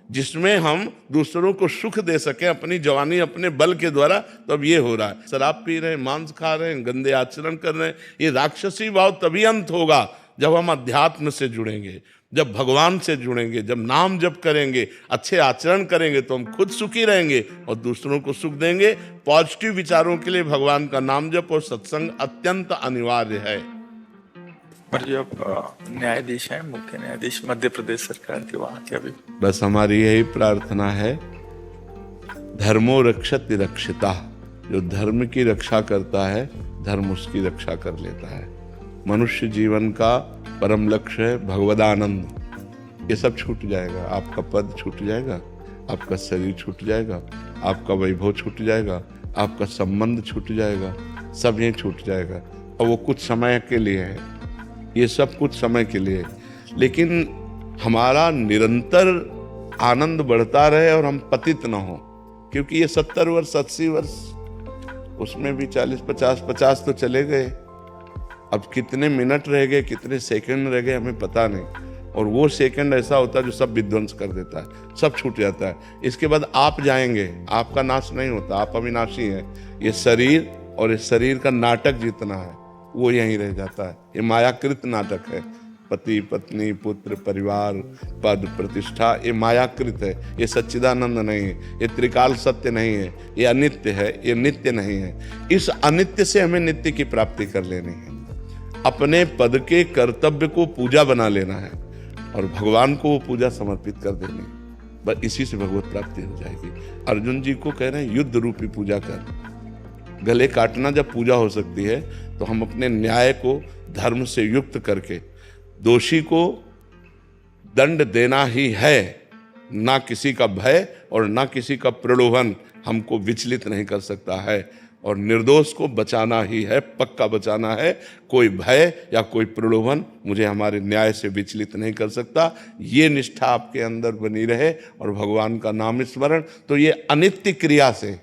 जिसमें हम दूसरों को सुख दे सकें अपनी जवानी अपने बल के द्वारा। तो अब ये हो रहा है, शराब पी रहे हैं, मांस खा रहे हैं, गंदे आचरण कर रहे हैं। ये राक्षसी भाव तभी अंत होगा जब हम अध्यात्म से जुड़ेंगे, जब भगवान से जुड़ेंगे, जब नाम जप करेंगे, अच्छे आचरण करेंगे तो हम खुद सुखी रहेंगे और दूसरों को सुख देंगे। पॉजिटिव विचारों के लिए भगवान का नाम जप और सत्संग अत्यंत अनिवार्य है। जी आप न्यायाधीश हैं, मुख्य न्यायाधीश मध्य प्रदेश सरकार के, वहाँ के अभी। बस हमारी यही प्रार्थना है, धर्मो रक्षति रक्षिता। जो धर्म की रक्षा करता है, धर्म उसकी रक्षा कर लेता है। मनुष्य जीवन का परम लक्ष्य है भगवदानंद। ये सब छूट जाएगा, आपका पद छूट जाएगा, आपका शरीर छूट जाएगा, आपका वैभव छूट जाएगा, आपका संबंध छूट जाएगा, सब ये छूट जाएगा। और वो कुछ समय के लिए है, ये सब कुछ समय के लिए। लेकिन हमारा निरंतर आनंद बढ़ता रहे और हम पतित ना हो, क्योंकि ये 70 वर्ष 80 वर्ष, उसमें भी 40 50 तो चले गए। अब कितने मिनट रह गए, कितने सेकंड रह गए, हमें पता नहीं। और वो सेकंड ऐसा होता है जो सब विध्वंस कर देता है, सब छूट जाता है। इसके बाद आप जाएंगे, आपका नाश नहीं होता, आप अविनाशी हैं। ये शरीर और इस शरीर का नाटक जितना है वो यहीं रह जाता है। ये मायाकृत नाटक है। पति पत्नी पुत्र परिवार पद प्रतिष्ठा, ये मायाकृत है, ये सच्चिदानंद नहीं है, ये त्रिकाल सत्य नहीं है, ये अनित्य है, ये नित्य नहीं है। इस अनित्य से हमें नित्य की प्राप्ति कर लेनी है। अपने पद के कर्तव्य को पूजा बना लेना है और भगवान को वो पूजा समर्पित कर देनी है। बस इसी से भगवत प्राप्ति हो जाएगी। अर्जुन जी को कह रहे हैं युद्ध रूपी पूजा कर। गले काटना जब पूजा हो सकती है तो हम अपने न्याय को धर्म से युक्त करके दोषी को दंड देना ही है। ना किसी का भय और ना किसी का प्रलोभन हमको विचलित नहीं कर सकता है। और निर्दोष को बचाना ही है, पक्का बचाना है। कोई भय या कोई प्रलोभन मुझे हमारे न्याय से विचलित नहीं कर सकता। ये निष्ठा आपके अंदर बनी रहे और भगवान का नाम स्मरण, तो ये अनित्य क्रिया से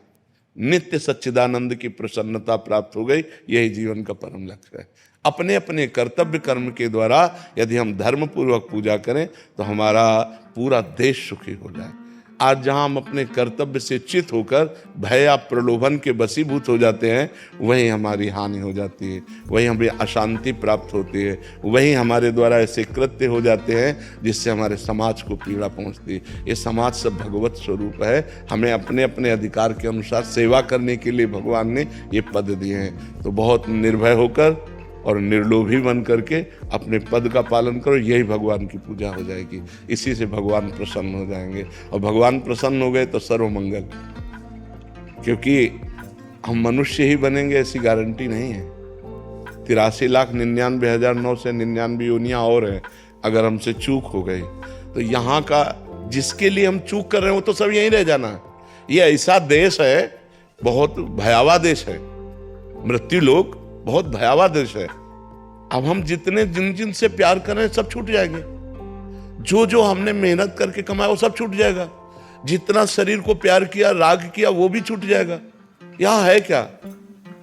नित्य सच्चिदानंद की प्रसन्नता प्राप्त हो गई। यही जीवन का परम लक्ष्य है। अपने अपने कर्तव्य कर्म के द्वारा यदि हम धर्म पूर्वक पूजा करें तो हमारा पूरा देश सुखी हो जाए। आज जहां हम अपने कर्तव्य से चित होकर भय या प्रलोभन के वशीभूत हो जाते हैं, वहीं हमारी हानि हो जाती है, वहीं हमें अशांति प्राप्त होती है, वहीं हमारे द्वारा ऐसे कृत्य हो जाते हैं जिससे हमारे समाज को पीड़ा पहुंचती है। ये समाज सब भगवत स्वरूप है। हमें अपने अपने अधिकार के अनुसार सेवा करने के लिए भगवान ने ये पद दिए हैं। तो बहुत निर्भय होकर और निर्लोभी बन करके अपने पद का पालन करो, यही भगवान की पूजा हो जाएगी। इसी से भगवान प्रसन्न हो जाएंगे, और भगवान प्रसन्न हो गए तो सर्वमंगल। क्योंकि हम मनुष्य ही बनेंगे ऐसी गारंटी नहीं है। 83,99,999 योनियां और हैं। अगर हमसे चूक हो गई तो यहाँ का जिसके लिए हम चूक कर रहे हैं वो तो सब यहीं रह जाना है। ये ऐसा देश है, बहुत भयावह देश है, मृत्यु लोक बहुत भयावह देश है। अब हम जितने जिन से प्यार कर रहे हैं सब छूट जाएंगे। जो हमने मेहनत करके कमाया वो सब छूट जाएगा। जितना शरीर को प्यार किया, राग किया, वो भी छूट जाएगा। यहाँ है क्या?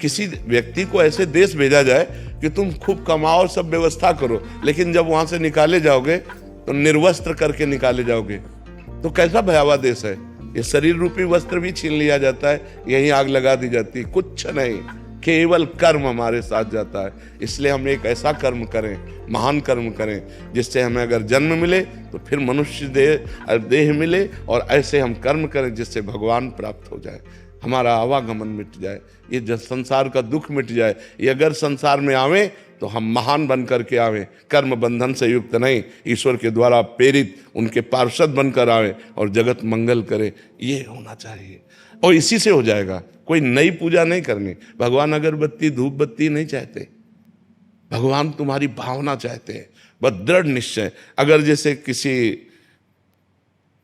किसी व्यक्ति को ऐसे देश भेजा जाए कि तुम खूब कमाओ, सब व्यवस्था करो, लेकिन जब वहां से निकाले जाओगे तो निर्वस्त्र करके निकाले जाओगे। तो कैसा भयावह देश है। ये शरीर रूपी वस्त्र भी छीन लिया जाता है, यहीं आग लगा दी जाती है। कुछ नहीं, केवल कर्म हमारे साथ जाता है। इसलिए हम एक ऐसा कर्म करें, महान कर्म करें, जिससे हमें अगर जन्म मिले तो फिर मनुष्य देह मिले, और ऐसे हम कर्म करें जिससे भगवान प्राप्त हो जाए, हमारा आवागमन मिट जाए, ये संसार का दुख मिट जाए। ये अगर संसार में आवे तो हम महान बन करके आवे, कर्म बंधन से युक्त नहीं, ईश्वर के द्वारा प्रेरित उनके पार्षद बनकर आवे और जगत मंगल करे। ये होना चाहिए, और इसी से हो जाएगा। कोई नई पूजा नहीं करनी। भगवान अगरबत्ती धूप बत्ती नहीं चाहते, भगवान तुम्हारी भावना चाहते हैं, बस दृढ़ निश्चय। अगर जैसे किसी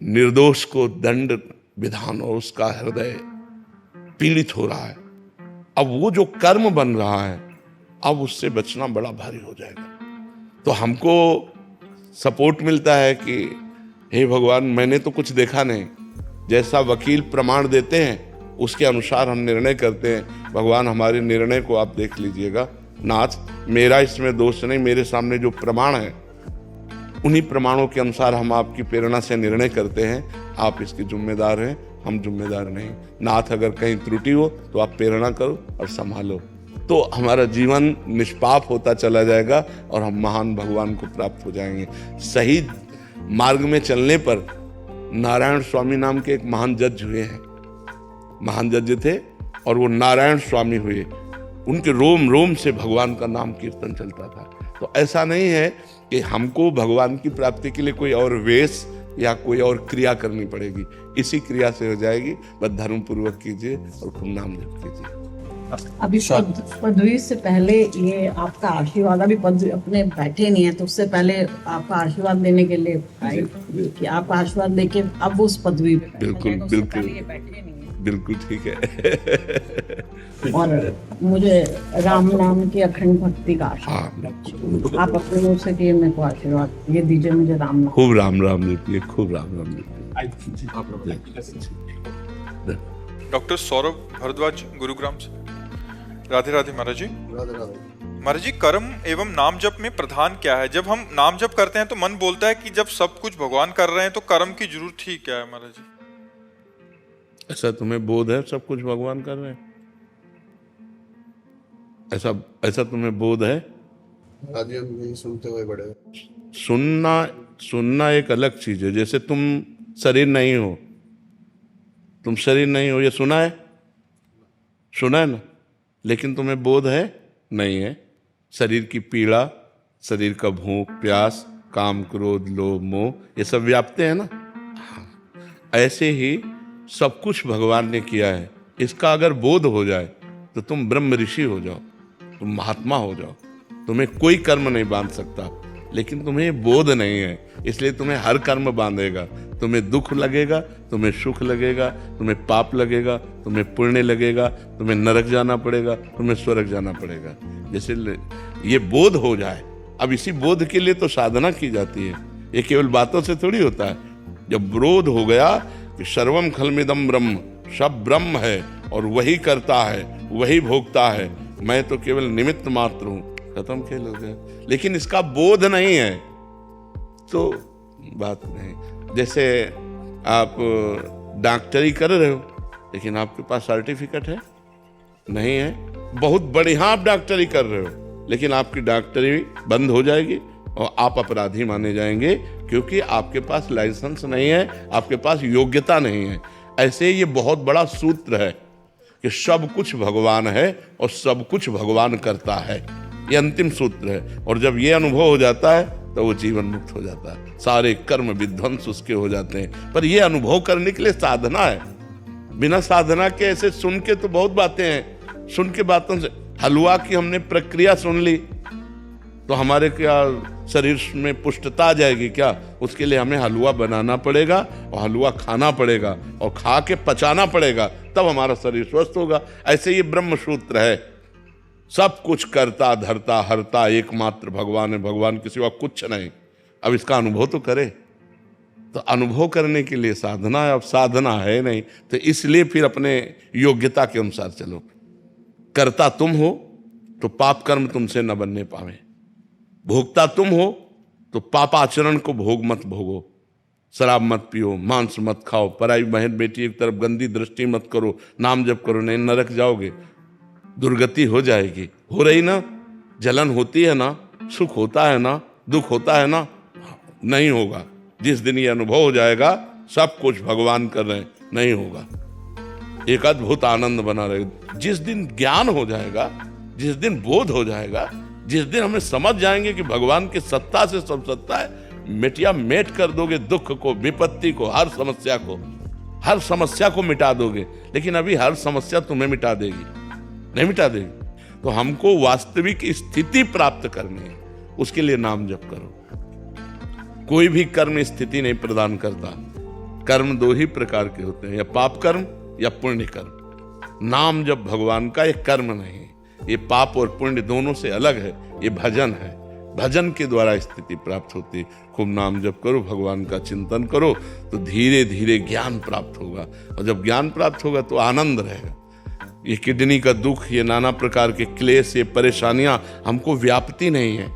निर्दोष को दंड विधान और उसका हृदय पीड़ित हो रहा है, अब वो जो कर्म बन रहा है, अब उससे बचना बड़ा भारी हो जाएगा। तो हमको सपोर्ट मिलता है कि हे भगवान, मैंने तो कुछ देखा नहीं, जैसा वकील प्रमाण देते हैं उसके अनुसार हम निर्णय करते हैं। भगवान हमारे निर्णय को आप देख लीजिएगा। नाथ, मेरा इसमें दोष नहीं, मेरे सामने जो प्रमाण है उन्हीं प्रमाणों के अनुसार हम आपकी प्रेरणा से निर्णय करते हैं। आप इसके जिम्मेदार हैं, हम जिम्मेदार नहीं। नाथ, अगर कहीं त्रुटि हो तो आप प्रेरणा करो और संभालो, तो हमारा जीवन निष्पाप होता चला जाएगा और हम महान भगवान को प्राप्त हो जाएंगे। सही मार्ग में चलने पर नारायण स्वामी नाम के एक महान जज हुए हैं, महान जज थे, और वो नारायण स्वामी हुए। उनके रोम रोम से भगवान का नाम कीर्तन चलता था। तो ऐसा नहीं है कि हमको भगवान की प्राप्ति के लिए कोई और वेश या कोई और क्रिया करनी पड़ेगी, इसी क्रिया से हो जाएगी। बस धर्म पूर्वक कीजिए और खूब नाम जप कीजिए। अभी पदवी से पहले ये आपका आशीर्वाद, अभी पदवी अपने बैठे नहीं है तो उससे पहले आपका आशीर्वाद देने के लिए आए कि आपका आशीर्वाद लेके अब उस पदवी पे बैठे। बिल्कुल उससे बिल्कुल पहले ये बैठे नहीं है। बिल्कुल ठीक है। और मुझे राम नाम की अखंड भक्ति का आशीर्वाद, हाँ, आप अपने मुंह से कि मेरे को आशीर्वाद ये दीजिए, मुझे राम नाम। खूब राम राम जपिए, खूब राम राम जपिए। डॉक्टर सौरभ भारद्वाज, गुरुग्राम से। राधे राधे महाराज जी। महाराज जी, कर्म एवं नाम जप में प्रधान क्या है? जब हम नाम जप करते हैं तो मन बोलता है कि जब सब कुछ भगवान कर रहे हैं तो कर्म की जरूरत ही क्या है महाराज जी? ऐसा तुम्हें बोध है सब कुछ भगवान कर रहे हैं? ऐसा तुम्हें बोध है? आज हम नहीं सुनते हुए बड़े। सुनना एक अलग चीज है। जैसे तुम शरीर नहीं हो, ये सुना है ना, लेकिन तुम्हें बोध है? नहीं है। शरीर की पीड़ा, शरीर का भूख प्यास, काम क्रोध लोभ मोह, ये सब व्याप्ते हैं ना। ऐसे ही सब कुछ भगवान ने किया है। इसका अगर बोध हो जाए तो तुम ब्रह्म ऋषि हो जाओ, तुम महात्मा हो जाओ। तुम्हें कोई कर्म नहीं बांध सकता, लेकिन तुम्हें बोध नहीं है, इसलिए तुम्हें हर कर्म बांधेगा। तुम्हें दुख लगेगा, तुम्हें सुख लगेगा, तुम्हें पाप लगेगा, तुम्हें पुण्य लगेगा, तुम्हें नरक जाना पड़ेगा, तुम्हें स्वर्ग जाना पड़ेगा। जैसे ये बोध हो जाए। अब इसी बोध के लिए तो साधना की जाती है, ये केवल बातों से थोड़ी होता है। जब बोध हो गया कि सर्वम खलमिदम ब्रह्म, सब ब्रह्म है और वही करता है, वही भोगता है, मैं तो केवल निमित्त मात्र हूं, खत्म खेल हो गया। लेकिन इसका बोध नहीं है तो बात नहीं। जैसे आप डॉक्टरी कर रहे हो, लेकिन आपके पास सर्टिफिकेट है नहीं है, बहुत बढ़िया आप डॉक्टरी कर रहे हो, लेकिन आपकी डॉक्टरी बंद हो जाएगी और आप अपराधी माने जाएंगे, क्योंकि आपके पास लाइसेंस नहीं है, आपके पास योग्यता नहीं है। ऐसे ये बहुत बड़ा सूत्र है कि सब कुछ भगवान है और सब कुछ भगवान करता है। ये अंतिम सूत्र है। और जब ये अनुभव हो जाता है तो वो जीवन मुक्त हो जाता है, सारे कर्म विध्वंस उसके हो जाते हैं। पर ये अनुभव करने के लिए साधना है। बिना साधना के ऐसे सुन के तो बहुत बातें हैं, सुन के बातों से हलवा की हमने प्रक्रिया सुन ली तो हमारे क्या शरीर में पुष्टता आ जाएगी क्या? उसके लिए हमें हलवा बनाना पड़ेगा और हलवा खाना पड़ेगा और खा के पचाना पड़ेगा, तब हमारा शरीर स्वस्थ होगा। ऐसे ये ब्रह्म सूत्र है, सब कुछ करता धरता हरता एकमात्र भगवान है, भगवान के सिवा कुछ नहीं। अब इसका अनुभव तो करे, तो अनुभव करने के लिए साधना है। अब साधना है नहीं तो इसलिए फिर अपने योग्यता के अनुसार चलो। करता तुम हो तो पाप कर्म तुमसे न बनने पावे, भोगता तुम हो तो पाप आचरण को भोग मत भोगो। शराब मत पियो, मांस मत खाओ, पराई बहन बेटी एक तरफ गंदी दृष्टि मत करो, नाम जप करो, नहीं नरक जाओगे, दुर्गति हो जाएगी। हो रही ना, जलन होती है ना, सुख होता है ना, दुख होता है ना, नहीं होगा। जिस दिन ये अनुभव हो जाएगा सब कुछ भगवान कर रहे हैं, नहीं होगा। एक अद्भुत आनंद बना रहेगा। जिस दिन ज्ञान हो जाएगा, जिस दिन बोध हो जाएगा, जिस दिन हमें समझ जाएंगे कि भगवान की सत्ता से सब सत्ता है, मिटिया मेट कर दोगे दुख को, विपत्ति को, हर समस्या को मिटा दोगे। लेकिन अभी हर समस्या तुम्हें मिटा देगी, नहीं मिटा देगी। तो हमको वास्तविक स्थिति प्राप्त करनी है, उसके लिए नाम जप करो। कोई भी कर्म स्थिति नहीं प्रदान करता। कर्म दो ही प्रकार के होते हैं, या पाप कर्म या पुण्य कर्म। नाम जप भगवान का एक कर्म नहीं, ये पाप और पुण्य दोनों से अलग है, ये भजन है। भजन के द्वारा स्थिति प्राप्त होती है। खूब नाम जप करो, भगवान का चिंतन करो, तो धीरे धीरे ज्ञान प्राप्त होगा। और जब ज्ञान प्राप्त होगा तो आनंद रहेगा। ये किडनी का दुख, ये नाना प्रकार के क्लेश, ये परेशानियां हमको व्याप्ति नहीं है,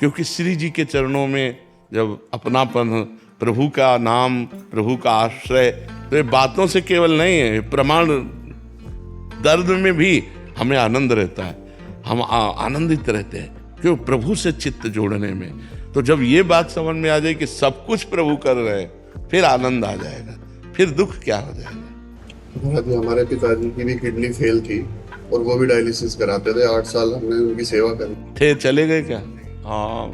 क्योंकि श्री जी के चरणों में जब अपनापन, प्रभु का नाम, प्रभु का आश्रय, तो ये बातों से केवल नहीं है, प्रमाण। दर्द में भी हमें आनंद रहता है, हम आनंदित रहते हैं, क्यों? प्रभु से चित्त जोड़ने में। तो जब ये बात समझ में आ जाए कि सब कुछ प्रभु कर रहे हैं, फिर आनंद आ जाएगा, फिर दुख क्या हो जाएगा। महाराज जी, हमारे पिताजी की भी किडनी फेल थी और वो भी डायलिसिस कराते थे। 8 साल हमने उनकी सेवा करी। थे चले गए क्या? हाँ।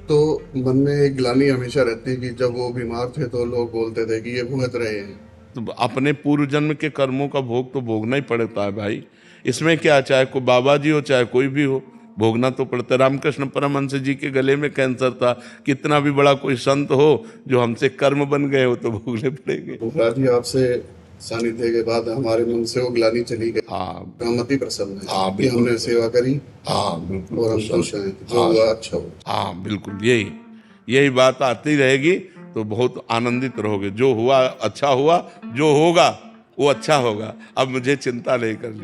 तो मन में एक ग्लानि हमेशा रहती है कि जब वो बीमार थे तो लोग बोलते थे कि ये भुगत रहे हैं। तो अपने पूर्व जन्म के कर्मों का भोग तो भोगना ही पड़ता है भाई। इसमें क्या, चाहे कोई बाबा जी हो चाहे कोई भी हो, भोगना तो पड़ता है। रामकृष्ण परमहंस जी के गले में कैंसर था, कितना भी बड़ा कोई संत हो, जो हमसे कर्म बन गए हो तो भोगने पड़ेंगे। महाराज जी, आपसे सानिध्य के बाद हमारे मन से वो ग्लानि चली गई। हाँ, हम अति प्रसन्न है हाँ, कि बिल्कुल। हमने सेवा करी हाँ बिल्कुल, और हम खुश हैं। जो हुआ अच्छा हो। हाँ बिल्कुल, यही बात आती रहेगी तो बहुत आनंदित रहोगे। जो हुआ अच्छा हुआ, जो होगा वो अच्छा होगा। अब मुझे चिंता नहीं करनी।